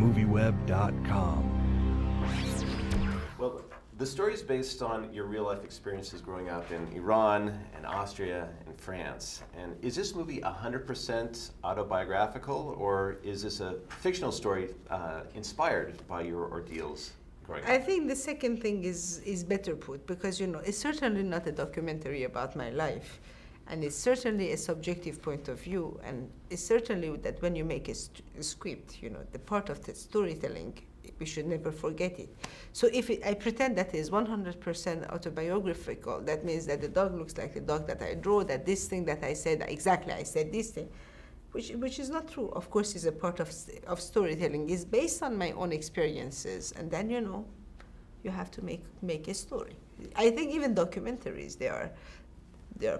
movieweb.com. Well, the story is based on your real-life experiences growing up in Iran and Austria and France. And is this movie 100% autobiographical, or is this a fictional story inspired by your ordeals growing up? I think the second thing is better put, because, you know, it's certainly not a documentary about my life. And it's certainly a subjective point of view. And it's certainly that when you make a script, you know, the part of the storytelling, we should never forget it. So if I pretend that is 100% autobiographical, that means that the dog looks like the dog that I draw, that this thing that I said, exactly I said this thing, which is not true. Of course, is a part of storytelling. It's based on my own experiences, and then, you know, you have to make a story. I think even documentaries, they are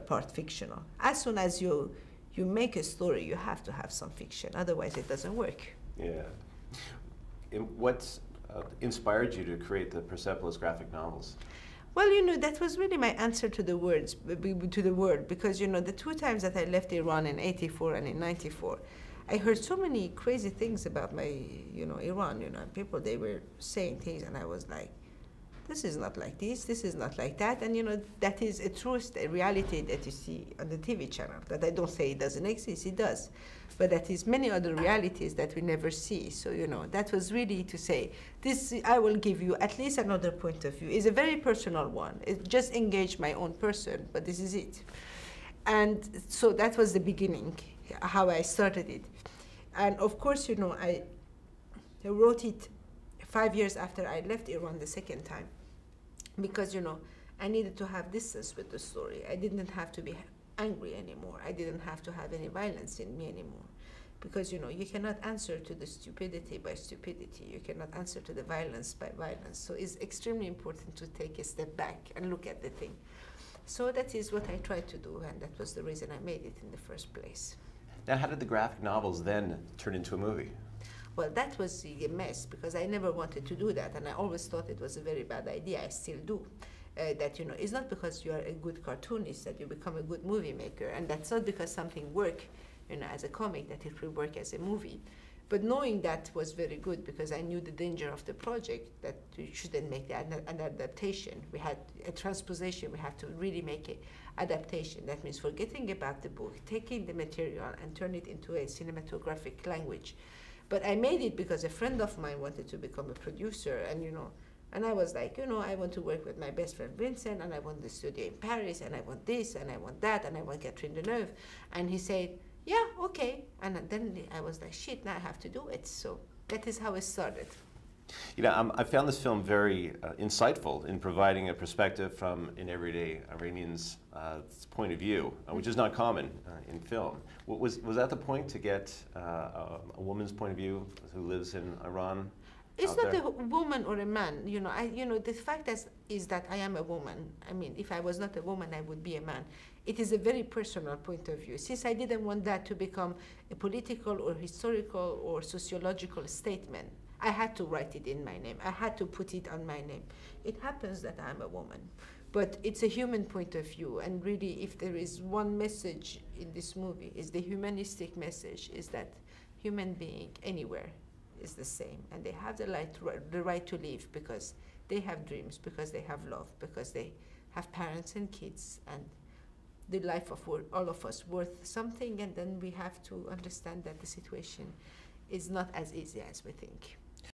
part fictional. As soon as you make a story, you have to have some fiction. Otherwise, it doesn't work. Yeah. What inspired you to create the Persepolis graphic novels? Well, you know, that was really my answer to the world, because, you know, the two times that I left Iran in '84 and in '94, I heard so many crazy things about my, you know, Iran. You know, people, they were saying things, and I was like, this is not like this is not like that. And, you know, that is a truth, a reality that you see on the TV channel, that I don't say it doesn't exist, it does. But that is many other realities that we never see. So, you know, that was really to say, this, I will give you at least another point of view. It's a very personal one. It just engaged my own person, but this is it. And so that was the beginning, how I started it. And of course, you know, I wrote it 5 years after I left Iran the second time, because, you know, I needed to have distance with the story. I didn't have to be angry anymore. I didn't have to have any violence in me anymore, because, you know, you cannot answer to the stupidity by stupidity. You cannot answer to the violence by violence. So it's extremely important to take a step back and look at the thing. So that is what I tried to do, and that was the reason I made it in the first place. Now, how did the graphic novels then turn into a movie? Well, that was a mess, because I never wanted to do that, and I always thought it was a very bad idea. I still do. That, you know, it's not because you are a good cartoonist that you become a good movie maker, and that's not because something works, you know, as a comic, that it will work as a movie. But knowing that was very good, because I knew the danger of the project, that you shouldn't make an adaptation. We had a transposition. We had to really make an adaptation. That means forgetting about the book, taking the material and turn it into a cinematographic language. But I made it because a friend of mine wanted to become a producer, and, you know, and I was like, you know, I want to work with my best friend Vincent, and I want the studio in Paris, and I want this, and I want that, and I want Catherine Deneuve. And he said, yeah, okay. And then I was like, shit, now I have to do it. So that is how it started. You know, I found this film very insightful in providing a perspective from an everyday Iranian's point of view, which is not common in film. Was that the point, to get a woman's point of view who lives in Iran? It's not a woman or a man. You know, the fact is that I am a woman. I mean, if I was not a woman, I would be a man. It is a very personal point of view. Since I didn't want that to become a political or historical or sociological statement, I had to write it in my name. I had to put it on my name. It happens that I'm a woman, but it's a human point of view. And really, if there is one message in this movie, is the humanistic message, is that human being anywhere is the same, and they have the right to live, because they have dreams, because they have love, because they have parents and kids, and the life of all of us worth something. And then we have to understand that the situation is not as easy as we think.